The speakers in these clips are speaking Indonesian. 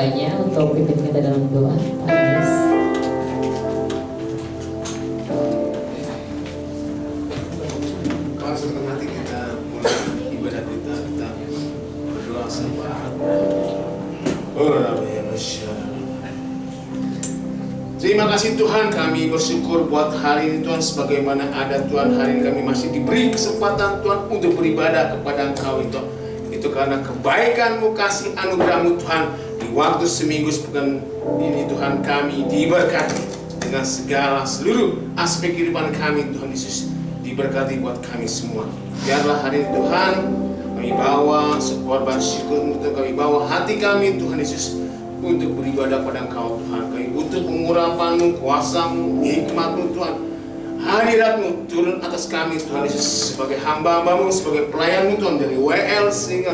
hambanya untuk pimpin kita dalam doa. Pak Anies. Kalau setengah hati kita mulai ibadah kita berdoa sama Terima kasih Tuhan, kami bersyukur buat hari ini Tuhan, sebagaimana ada Tuhan, hari ini kami masih diberi kesempatan Tuhan untuk beribadah kepada Engkau itu karena kebaikan-Mu, kasih anugerah-Mu Tuhan. Di waktu seminggu sepekan ini Tuhan, kami diberkati dengan segala seluruh aspek kehidupan kami Tuhan Yesus, diberkati buat kami semua. Biarlah hari ini Tuhan kami bawa sekorban syukur, untuk kami bawa hati kami Tuhan Yesus untuk beribadah pada Engkau Tuhan. Kami butuh pengurapan-Mu, kuasa-Mu, hikmat-Mu Tuhan. Hadirat-Mu turun atas kami Tuhan Yesus, sebagai hamba-Mu, sebagai pelayan-Mu Tuhan, dari WL sehingga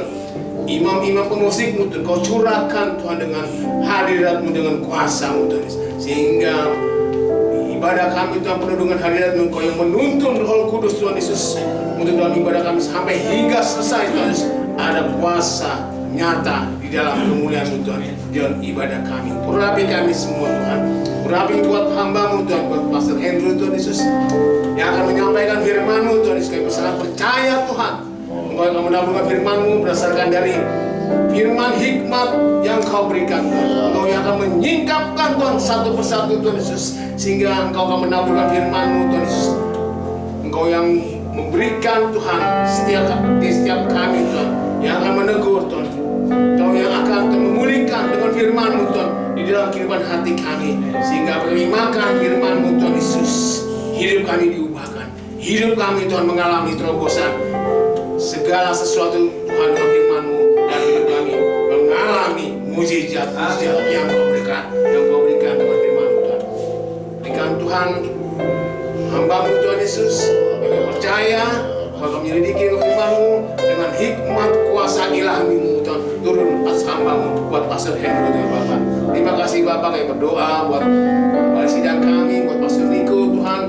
imam-imam pemusik-Mu Tuhan. Kau curahkan Tuhan dengan hadirat-Mu, dengan kuasa-Mu Tuhan Yesus, sehingga ibadah kami Tuhan penuh dengan hadirat-Mu. Kau yang menuntun Roh Kudus Tuhan Yesus untuk dalam ibadah kami sampai hingga selesai Tuhan Yesus. Ada kuasa nyata di dalam kemuliaan-Mu Tuhan dalam ibadah kami. Urapi kami semua Tuhan. Urapi buat hamba-Mu Tuhan, buat Pastor Andrew Tuhan Yesus yang akan menyampaikan firman-Mu Tuhan Yesus. Kami sangat percaya Tuhan, Engkau akan mendapatkan firman-Mu berdasarkan dari firman hikmat yang Kau berikan Tuhan. Engkau yang akan menyingkapkan Tuhan satu persatu Tuhan Yesus, sehingga Engkau akan mendapatkan firman-Mu Tuhan Yesus. Engkau yang memberikan Tuhan di setiap kami Tuhan, yang akan menegur Tuhan. Engkau yang akan memulihkan dengan firman-Mu Tuhan di dalam kehidupan hati kami, sehingga kami makan firman-Mu Tuhan Yesus, hidup kami diubahkan, hidup kami Tuhan mengalami terobosan segala sesuatu Tuhan dengan firman-Mu, dan hidup kami mengalami mujizat yang Kau berikan, dengan firman-Mu Tuhan. Berikan Tuhan hamba-Mu Tuhan Yesus, kami percaya Kau menyelidiki firman-Mu dengan hikmat kuasa ilahi-Mu Tuhan, turun atas hamba-Mu buat Pastor Hendro Tuhan Bapak. Terima kasih Bapak, kami berdoa buat sidang kami, buat Pastor Niko Tuhan,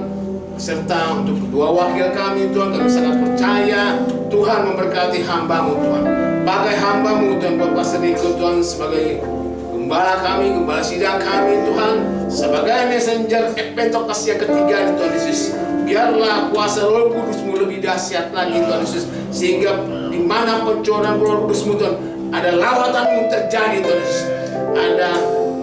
serta untuk kedua wakil kami Tuhan. Kami sangat percaya Tuhan memberkati hamba-Mu Tuhan. Pakai hamba-Mu Tuhan buat Pastor Niko Tuhan sebagai gembala kami, gembala sidang kami Tuhan, sebagai messenger Pentakosta yang ketiga di Tuhan Yesus. Biarlah kuasa Roh Kudus-Mu lebih dahsyat lagi Tuhan Yesus, sehingga di mana pencoran Roh Kudus-Mu Tuhan, ada lawatan-Mu terjadi Tuhan Yesus. Ada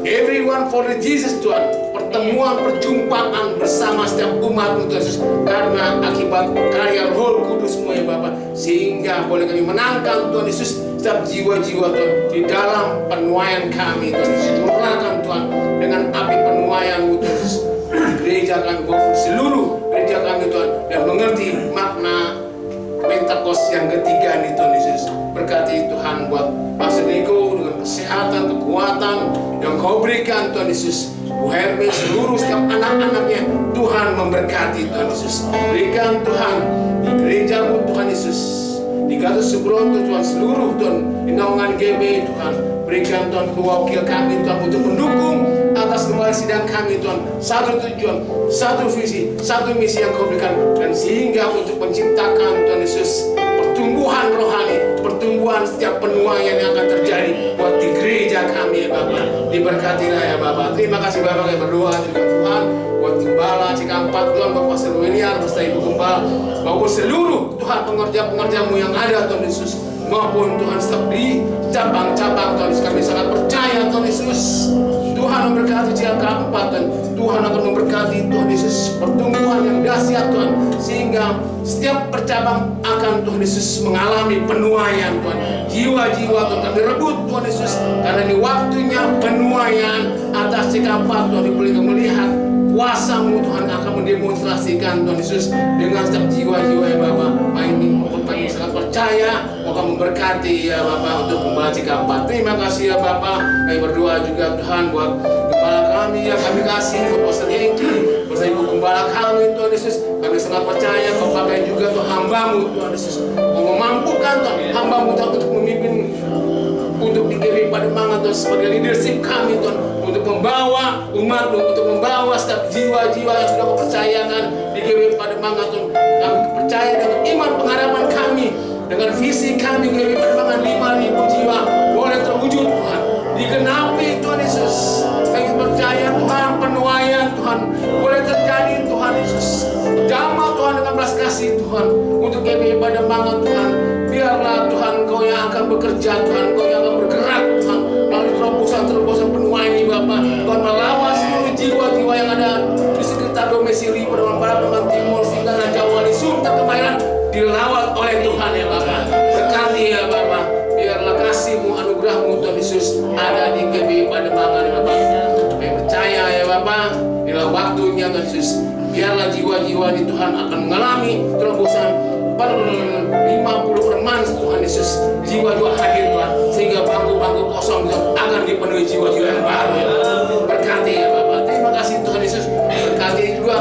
everyone for Jesus Tuhan, pertemuan perjumpaan bersama setiap umat-Mu Tuhan Yesus, karena akibat karya Roh Kudus-Mu ya Bapa, sehingga boleh kami menangkan Tuhan Yesus setiap jiwa-jiwa Tuhan di dalam penuaian kami Tuhan Yesus. Curahkan Tuhan dengan api penuaian-Mu Tuhan Yesus di gereja kami, seluruh gereja kami Tuhan, yang mengerti makna Pentakosta yang ketiga ini Tuhan Yesus. Berkati Tuhan buat Pastor Niko dengan kesehatan, kekuatan yang Kau berikan Tuhan Yesus. Bu Hermes, seluruh setiap anak-anaknya Tuhan memberkati Tuhan Yesus. Berikan Tuhan di gereja-Mu Tuhan Yesus, di Gatot Subroto Tuhan, seluruh Tuhan di naungan GB Tuhan. Berikan Tuhan wakil kami Tuhan untuk mendukung atas kembali sidang kami Tuhan. Satu tujuan, satu visi, satu misi yang Kau berikan, dan sehingga untuk menciptakan Tuhan Yesus pertumbuhan rohani, pertumbuhan setiap penuaian yang akan terjadi buat di gereja kami ya Bapak. Diberkatilah ya Bapak. Terima kasih Bapak, kami berdoa juga Tuhan buat Gembala Cikampek Tuhan, buat Pastor William, beserta Ibu Gembala, maupun seluruh Tuhan pengerja-pengerja-Mu yang ada Tuhan Yesus, maupun Tuhan setiap di cabang-cabang Tuhan Yesus. Kami sangat percaya Tuhan Yesus, Tuhan memberkati Cikampek Tuhan. Tuhan akan memberkati Tuhan Yesus pertumbuhan yang dahsyat Tuhan, sehingga setiap percabang akan Tuhan Yesus mengalami penuaian Tuhan. Jiwa-jiwa Tuhan kami rebut Tuhan Yesus, karena ini waktunya penuaian atas Cikampek Tuhan. Boleh melihat kuasa-Mu Tuhan akan mendemonstrasikan Tuhan Yesus dengan setiap jiwa-jiwa ya Bapak. Ini kami sangat percaya akan memberkati ya Bapak untuk Gembala Cikampek. Terima kasih ya Bapak. Kami berdoa juga Tuhan buat gembala kami yang kami kasih, buat Pastor Hengki, beserta Ibu Gembala kami Tuhan Yesus. Kami sangat percaya Kau pakai juga Tuhan hamba-Mu Tuhan Yesus, Kau memampukan Tuhan hamba-Mu Tuhan untuk memimpin, untuk dikiri pada mangat Tuhan sebagai leadership kami Tuhan, untuk membawa umat-Mu, untuk membawa setiap jiwa-jiwa yang sudah Kau percayakan dikiri pada mangat Tuhan. Kami percaya dengan iman pengharapan kami, dengan visi kami dikiri pada mangat 5.000 jiwa boleh terwujud Tuhan. digenapi Tuhan Yesus. Kami percaya Tuhan, penuaian Tuhan boleh terjadi Tuhan Yesus. Jamah Tuhan dengan belas kasih Tuhan untuk kami pada mangat Tuhan. Biarlah Tuhan Kau yang akan bekerja Tuhan, Kau yang akan bergerak Tuhan melalui terobosan-terobosan penuaian ini Bapak. Tuhan melawan seluruh jiwa-jiwa yang ada di sekitar domisili pada barat dan timur sehingga Raja Wali Sultan Kemayoran dilawat oleh Tuhan ya Bapak. Berkati ya Bapak. Biarlah kasih-Mu, anugerah-Mu Tuhan Yesus ada di kami pada mangat ya Bapak. Kami percaya ya Bapak, inilah waktunya Tuhan Yesus. Biarlah jiwa-jiwa di Tuhan akan mengalami terobosan per 50 remaja Tuhan Yesus. Jiwa-jiwa hadir Tuhan, sehingga bangku-bangku kosong akan dipenuhi jiwa-jiwa yang baru ya Bapak. Berkati ya Bapak. Terima kasih Tuhan Yesus. Berkati juga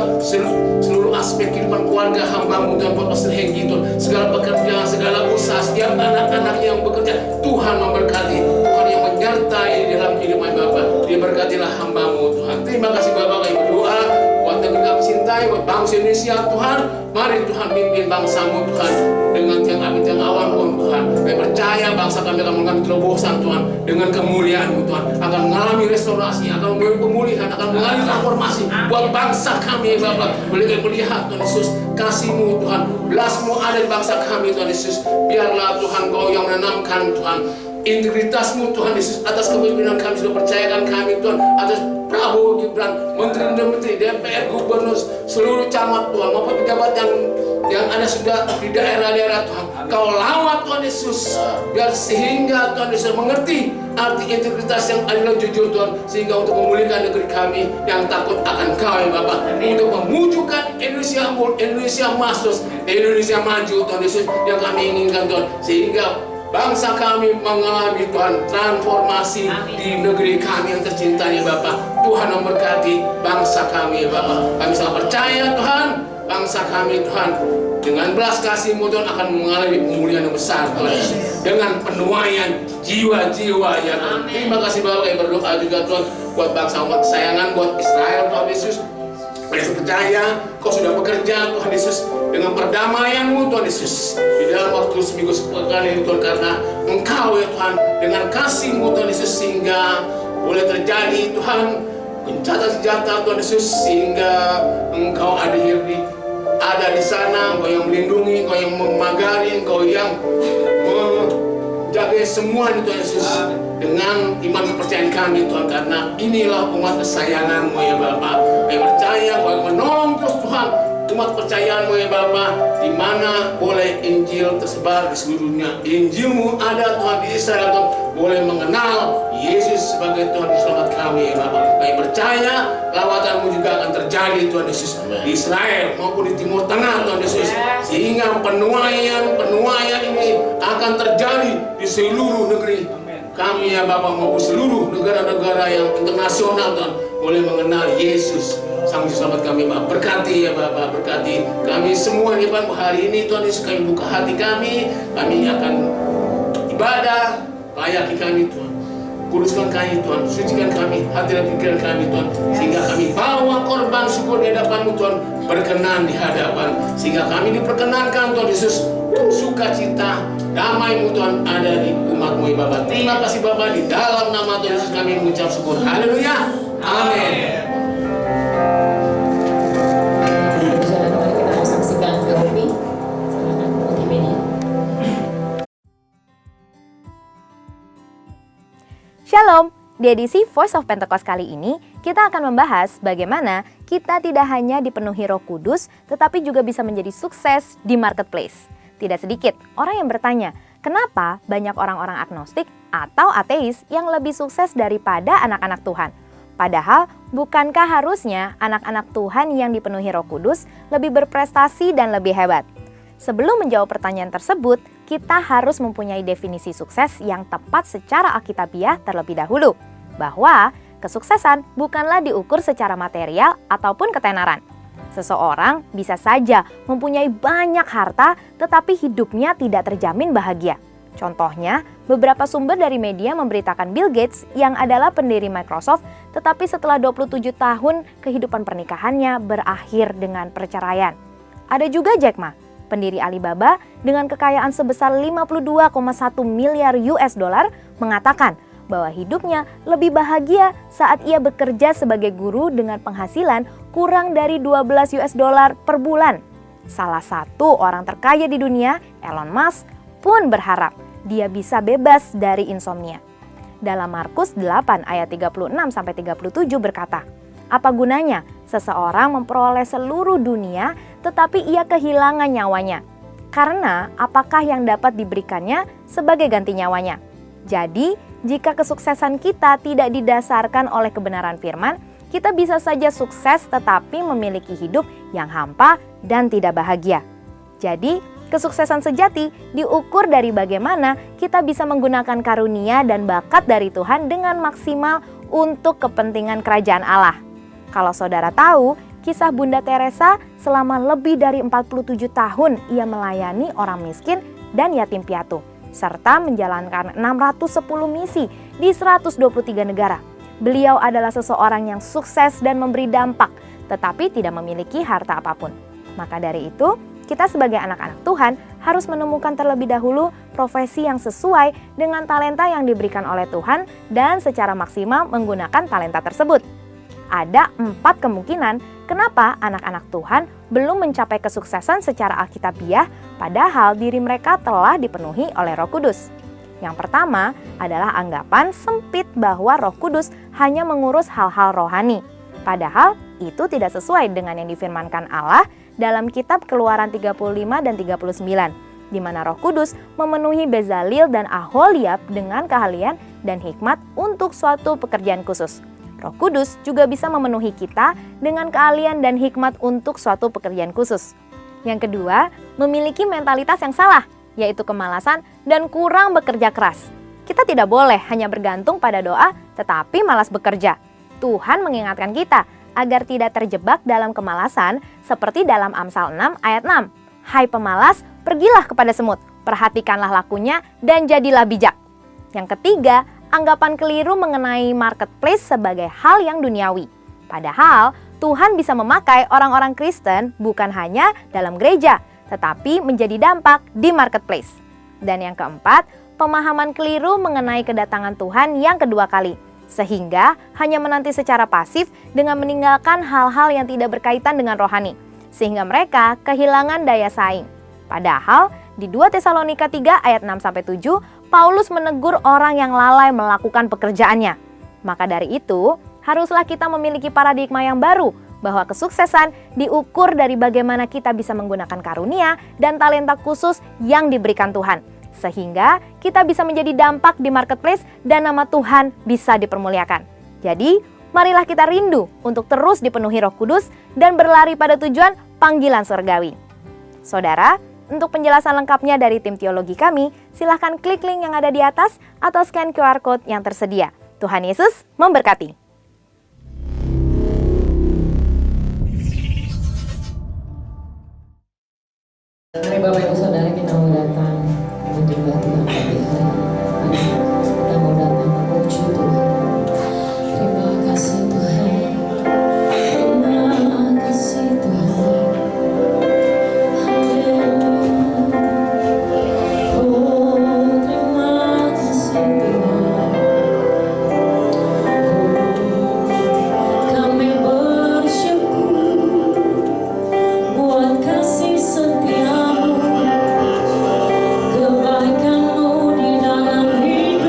seluruh aspek kehidupan keluarga hamba-Mu Tuhan, buat Pastor Hengki Tuhan. Segala pekerjaan, segala usaha, setiap anak-anak yang bekerja, Tuhan memberkati. Tuhan yang menyertai di dalam kehidupan Bapak. Diberkatilah hamba-Mu Tuhan. Terima kasih Bapak, kami berdoa buat negeri kami cintai, buat bangsa Indonesia Tuhan. Mari Tuhan pimpin bangsa-Mu Tuhan dengan tiang api, tiang awan pun Tuhan. Kami percaya bangsa kami akan mengalami terobosan Tuhan dengan kemuliaan-Mu Tuhan. Akan mengalami restorasi, akan mengalami pemulihan, akan mengalami transformasi buat bangsa kami Bapak. Boleh kami melihat Tuhan Yesus kasih-Mu Tuhan, belas-Mu ada di bangsa kami Tuhan Yesus. Biarlah Tuhan Kau yang menanamkan Tuhan integritas-Mu Tuhan Yesus atas kepemimpinan kami, sudah percayakan kami Tuhan atas Prabowo Gibran, menteri-menteri, DPR, gubernur, seluruh camat Tuhan maupun pejabat yang ada sudah di daerah-daerah Tuhan. Kau lawat Tuhan Yesus, biar sehingga Tuhan Yesus mengerti arti integritas yang adil dan jujur Tuhan, sehingga untuk memulihkan negeri kami yang takut akan Kau ya Bapak, untuk memujukkan Indonesia masuk, Indonesia maju Tuhan Yesus yang kami inginkan Tuhan, sehingga bangsa kami mengalami Tuhan transformasi di negeri kami yang tercinta ya Bapak. Tuhan memberkati bangsa kami ya Bapak. Kami sangat percaya Tuhan, bangsa kami Tuhan dengan belas kasih-Mu Tuhan akan mengalami pemulihan yang besar Tuhan, dengan penuaian jiwa-jiwa ya Tuhan. Terima kasih Bapak, yang berdoa juga Tuhan buat bangsa umat kesayangan, buat Israel Tuhan Yesus. Saya percaya Kau sudah bekerja Tuhan Yesus dengan perdamaian-Mu Tuhan Yesus di dalam waktu seminggu sepekan ini Tuhan, karena Engkau ya Tuhan dengan kasih-Mu Tuhan Yesus, sehingga boleh terjadi Tuhan gencatan senjata Tuhan Yesus, sehingga Engkau ada di sana, Engkau yang melindungi, Engkau yang memagari, Engkau yang menjaga semua itu Tuhan Yesus. Dengan iman kepercayaan kami Tuhan, karena inilah umat kesayangan-Mu ya Bapak. Kami percaya Kau yang menolong terus Tuhan umat kepercayaan-Mu ya Bapak, di mana boleh Injil tersebar di seluruh dunia. Injil-Mu ada Tuhan di Israel Tuhan, boleh mengenal Yesus sebagai Tuhan dan Selamat kami ya Bapak. Kami percaya lawatan-Mu juga akan terjadi Tuhan Yesus di Israel maupun di Timur Tengah Tuhan Yesus, sehingga penuaian ini akan terjadi di seluruh negeri kami ya Bapak, maupun seluruh negara-negara yang internasional Tuhan boleh mengenal Yesus Sang Selamat kami Bapak. Berkati ya Bapak, berkati kami semua nih Bapak hari ini Tuhan Yesus. Kami buka hati kami akan ibadah, layaki kami Tuhan. Kuduskan kami Tuhan, sucikan kami hati dan pikiran kami Tuhan, sehingga kami bawa korban syukur di hadapan-Mu Tuhan, berkenan di hadapan, sehingga kami diperkenankan Tuhan Yesus. Sukacita, damai-Mu Tuhan ada di umat-Mu ya Bapak. Terima kasih Bapak, di dalam nama Tuhan Yesus kami mengucap syukur. Haleluya, amin. Saudara, mari kita saksikan film ini. Silakan multimedia. Shalom, di edisi Voice of Pentecost kali ini, kita akan membahas bagaimana kita tidak hanya dipenuhi Roh Kudus, tetapi juga bisa menjadi sukses di marketplace. Tidak sedikit orang yang bertanya, kenapa banyak orang-orang agnostik atau ateis yang lebih sukses daripada anak-anak Tuhan? Padahal, bukankah harusnya anak-anak Tuhan yang dipenuhi Roh Kudus lebih berprestasi dan lebih hebat? Sebelum menjawab pertanyaan tersebut, kita harus mempunyai definisi sukses yang tepat secara alkitabiah terlebih dahulu, bahwa kesuksesan bukanlah diukur secara material ataupun ketenaran. Seseorang bisa saja mempunyai banyak harta, tetapi hidupnya tidak terjamin bahagia. Contohnya, beberapa sumber dari media memberitakan Bill Gates yang adalah pendiri Microsoft, tetapi setelah 27 tahun kehidupan pernikahannya berakhir dengan perceraian. Ada juga Jack Ma, pendiri Alibaba dengan kekayaan sebesar 52,1 miliar US dollar, mengatakan bahwa hidupnya lebih bahagia saat ia bekerja sebagai guru dengan penghasilan kurang dari 12 US dollar per bulan. Salah satu orang terkaya di dunia, Elon Musk, pun berharap dia bisa bebas dari insomnia. Dalam Markus 8 ayat 36-37 berkata, "Apa gunanya seseorang memperoleh seluruh dunia tetapi ia kehilangan nyawanya? Karena apakah yang dapat diberikannya sebagai ganti nyawanya?" Jadi, jika kesuksesan kita tidak didasarkan oleh kebenaran firman, kita bisa saja sukses tetapi memiliki hidup yang hampa dan tidak bahagia. Jadi, kesuksesan sejati diukur dari bagaimana kita bisa menggunakan karunia dan bakat dari Tuhan dengan maksimal untuk kepentingan kerajaan Allah. Kalau saudara tahu, kisah Bunda Teresa selama lebih dari 47 tahun ia melayani orang miskin dan yatim piatu, serta menjalankan 610 misi di 123 negara. Beliau adalah seseorang yang sukses dan memberi dampak, tetapi tidak memiliki harta apapun. Maka dari itu, kita sebagai anak-anak Tuhan harus menemukan terlebih dahulu profesi yang sesuai dengan talenta yang diberikan oleh Tuhan dan secara maksimal menggunakan talenta tersebut. Ada 4 kemungkinan kenapa anak-anak Tuhan belum mencapai kesuksesan secara alkitabiah padahal diri mereka telah dipenuhi oleh Roh Kudus. Yang pertama adalah anggapan sempit bahwa Roh Kudus hanya mengurus hal-hal rohani. Padahal itu tidak sesuai dengan yang difirmankan Allah dalam kitab Keluaran 35 dan 39, di mana Roh Kudus memenuhi Bezalil dan Aholiab dengan keahlian dan hikmat untuk suatu pekerjaan khusus. Roh Kudus juga bisa memenuhi kita dengan keahlian dan hikmat untuk suatu pekerjaan khusus. Yang kedua, memiliki mentalitas yang salah, yaitu kemalasan dan kurang bekerja keras. Kita tidak boleh hanya bergantung pada doa, tetapi malas bekerja. Tuhan mengingatkan kita agar tidak terjebak dalam kemalasan seperti dalam Amsal 6 ayat 6. "Hai pemalas, pergilah kepada semut, perhatikanlah lakunya dan jadilah bijak." Yang ketiga, anggapan keliru mengenai marketplace sebagai hal yang duniawi. Padahal Tuhan bisa memakai orang-orang Kristen bukan hanya dalam gereja, tetapi menjadi dampak di marketplace. Dan yang keempat, pemahaman keliru mengenai kedatangan Tuhan yang kedua kali, sehingga hanya menanti secara pasif dengan meninggalkan hal-hal yang tidak berkaitan dengan rohani, sehingga mereka kehilangan daya saing. Padahal di 2 Tesalonika 3 ayat 6-7, Paulus menegur orang yang lalai melakukan pekerjaannya. Maka dari itu, haruslah kita memiliki paradigma yang baru bahwa kesuksesan diukur dari bagaimana kita bisa menggunakan karunia dan talenta khusus yang diberikan Tuhan, sehingga kita bisa menjadi dampak di marketplace dan nama Tuhan bisa dipermuliakan. Jadi, marilah kita rindu untuk terus dipenuhi Roh Kudus dan berlari pada tujuan panggilan surgawi. Saudara, untuk penjelasan lengkapnya dari tim teologi kami, silahkan klik link yang ada di atas atau scan QR Code yang tersedia. Tuhan Yesus memberkati. Mari Bapak Ibu Saudara, kita mau datang menyembah Tuhan pagi hari. Kita mau datang memuji Tuhan. Terima kasih Tuhan. Terima kasih Tuhan. Kebaikan-Mu di dalam hidup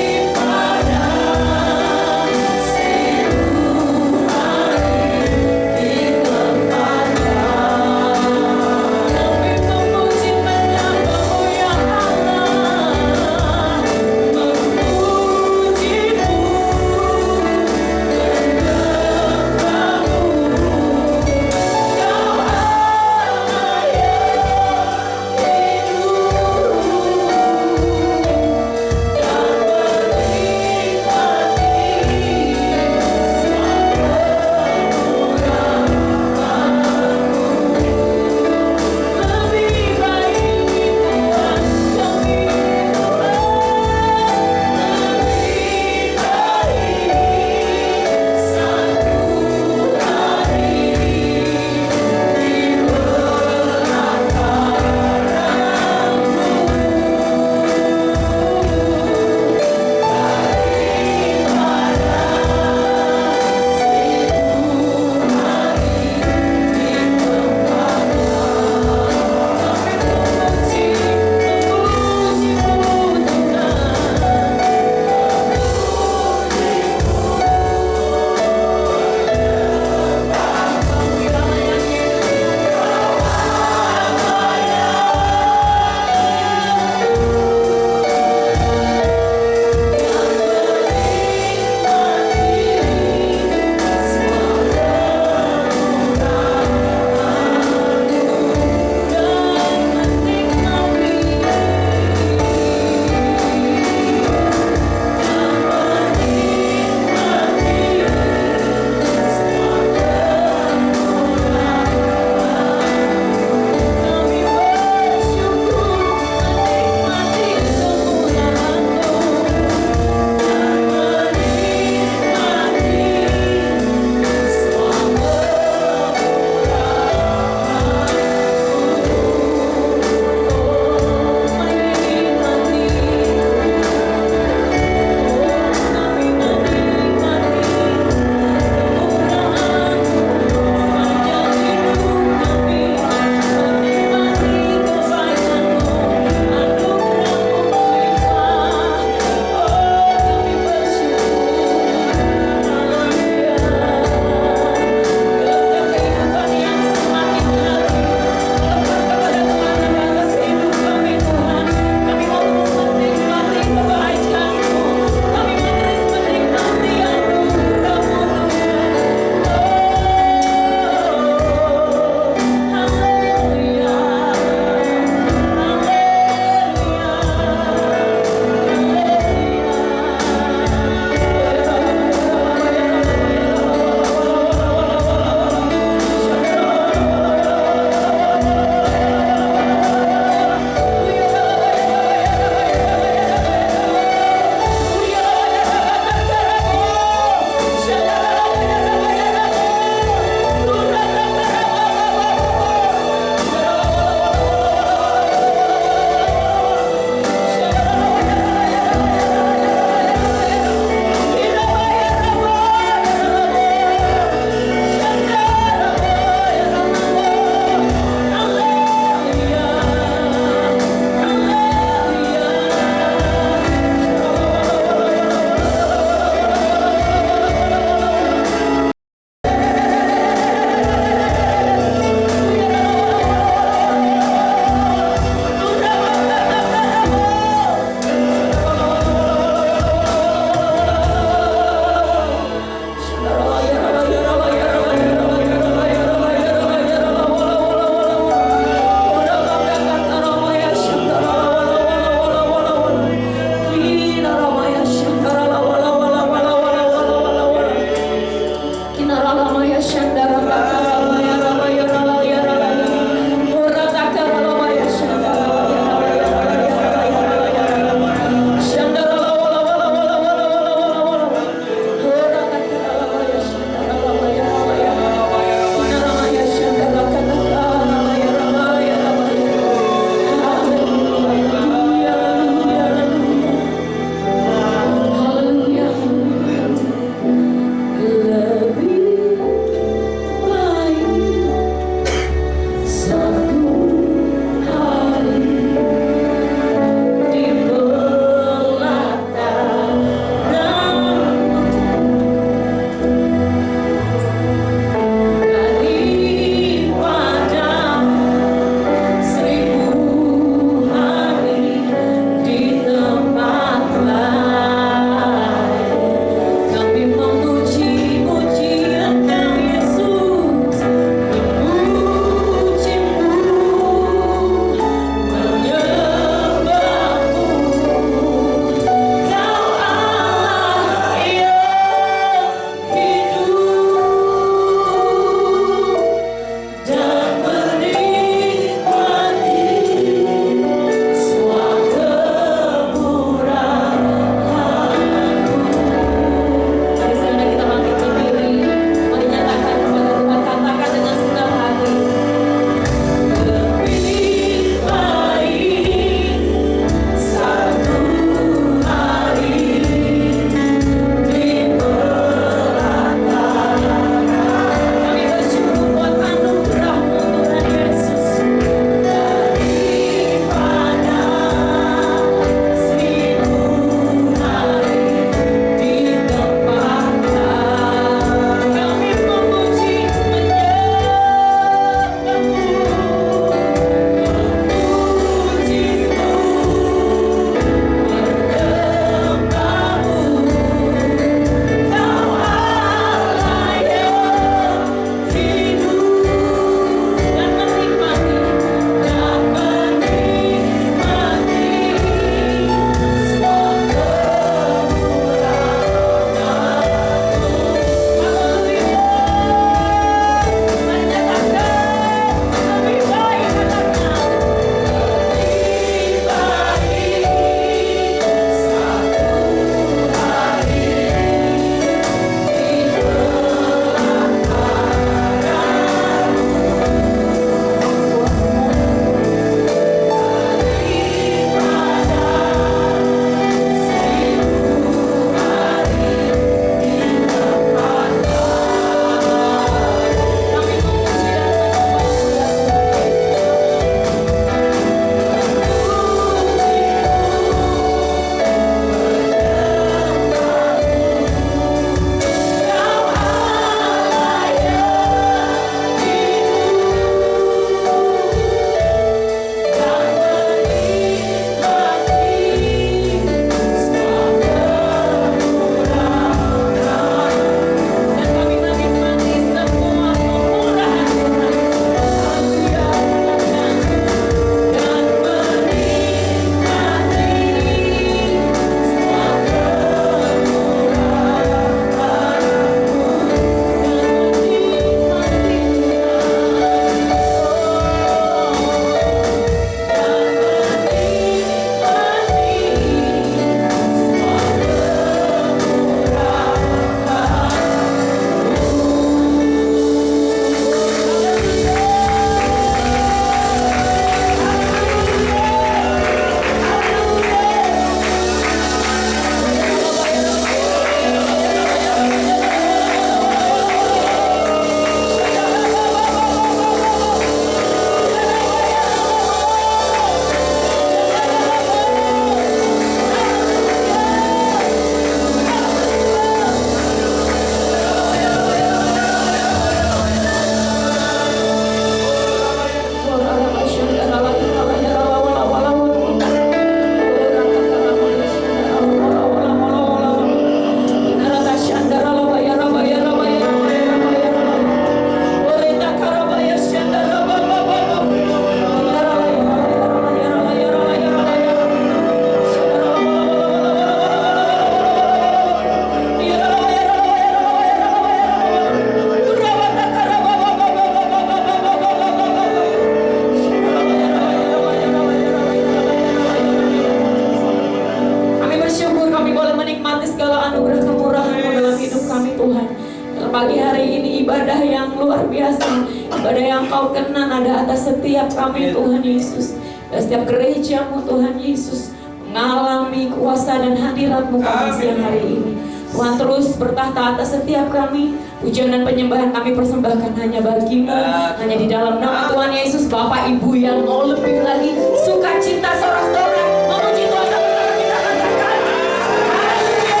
pagi hari ini ibadah yang luar biasa, ibadah yang Kau kenan ada atas setiap kami Tuhan Yesus. Dan setiap gerejamu Tuhan Yesus mengalami kuasa dan hadirat-Mu pada siang hari ini. Tuhan terus bertahta atas setiap kami. Pujian dan penyembahan kami persembahkan hanya bagi-Mu, hanya di dalam nama Tuhan Yesus. Bapak Ibu yang mau lebih lagi sukacita sorak-sorai memuji Tuhan sama-sama kita katakan haleluya.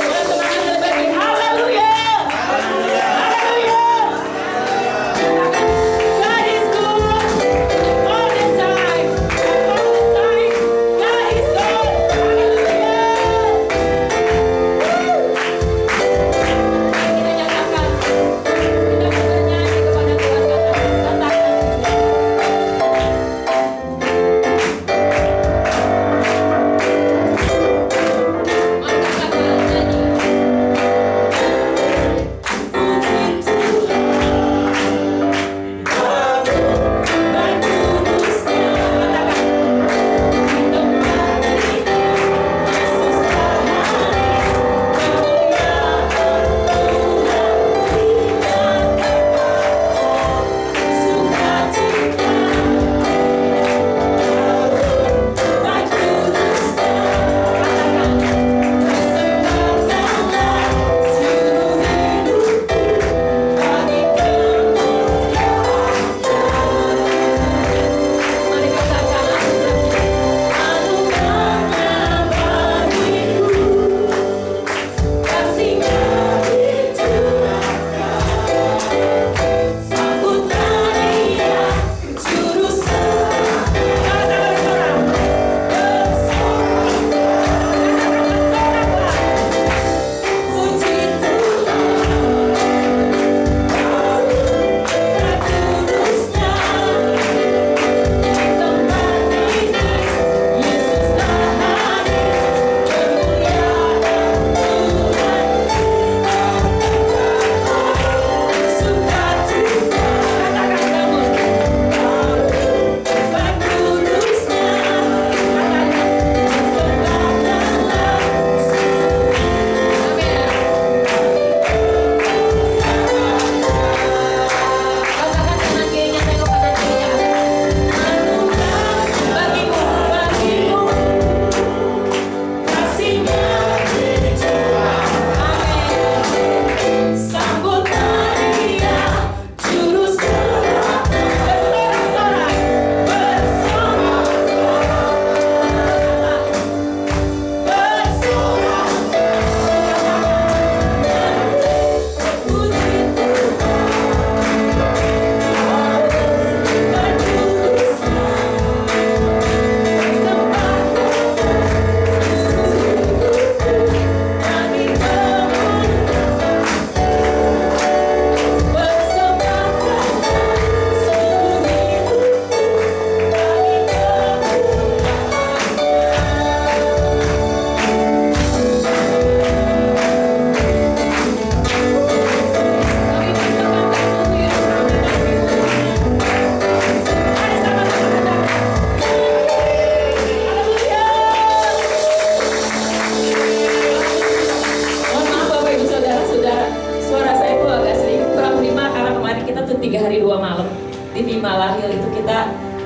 Boleh semangat lebih lagi, haleluya. Haleluya. God is good all the time. All the time. God is good. Haleluya. Kita nyatakan, kita bernyanyi kepada Tuhan, katakan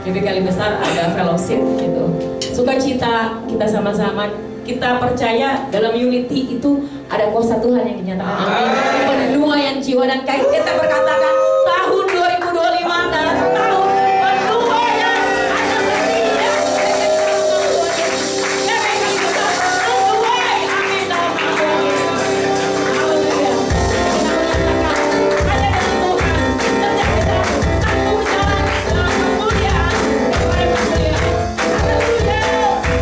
GBK Besar ada fellowship gitu. Sukacita kita sama-sama, kita percaya dalam unity itu ada kuasa Tuhan yang dinyatakan. Amin. Penuaian jiwa dan kayak kita berkatakan tahun 2025 adalah tahun penuaian anak setia. GBK Besar menuai, amin dalam nama Tuhan Yesus. Haleluya. Kita menyatakan ada dalam Tuhan sejak kita satu jalan dalam kemuliaan kepada kemuliaan. Haleluya. Katakan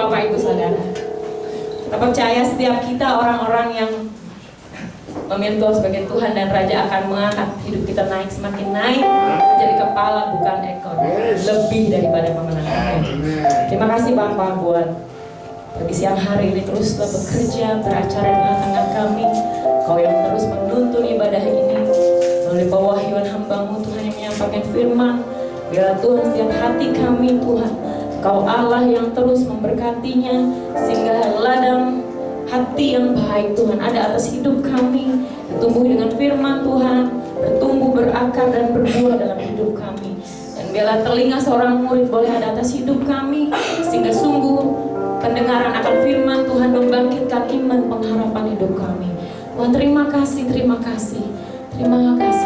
Bapak Ibu Saudara. Kita percaya setiap kita orang-orang yang memilih Tuhan sebagai Tuhan dan Raja akan mengangkat hidup kita naik, semakin naik menjadi kepala bukan ekor, lebih daripada pemenang. Terima kasih Bapak buat pagi siang hari ini teruslah bekerja beracara di tengah-tengah kami. Kau yang terus menuntun ibadah ini melalui pewahyuan hamba-Mu Tuhan yang menyampaikan firman. Biarlah Tuhan setiap hati kami Tuhan, Kau Allah yang terus memberkatinya sehingga ladang hati yang baik Tuhan ada atas hidup kami, bertumbuh dengan firman Tuhan, bertumbuh berakar dan berbuah dalam hidup kami. Dan biarlah telinga seorang murid boleh ada atas hidup kami sehingga sungguh pendengaran akan firman Tuhan membangkitkan iman pengharapan hidup kami. Tuhan terima kasih, terima kasih, terima kasih.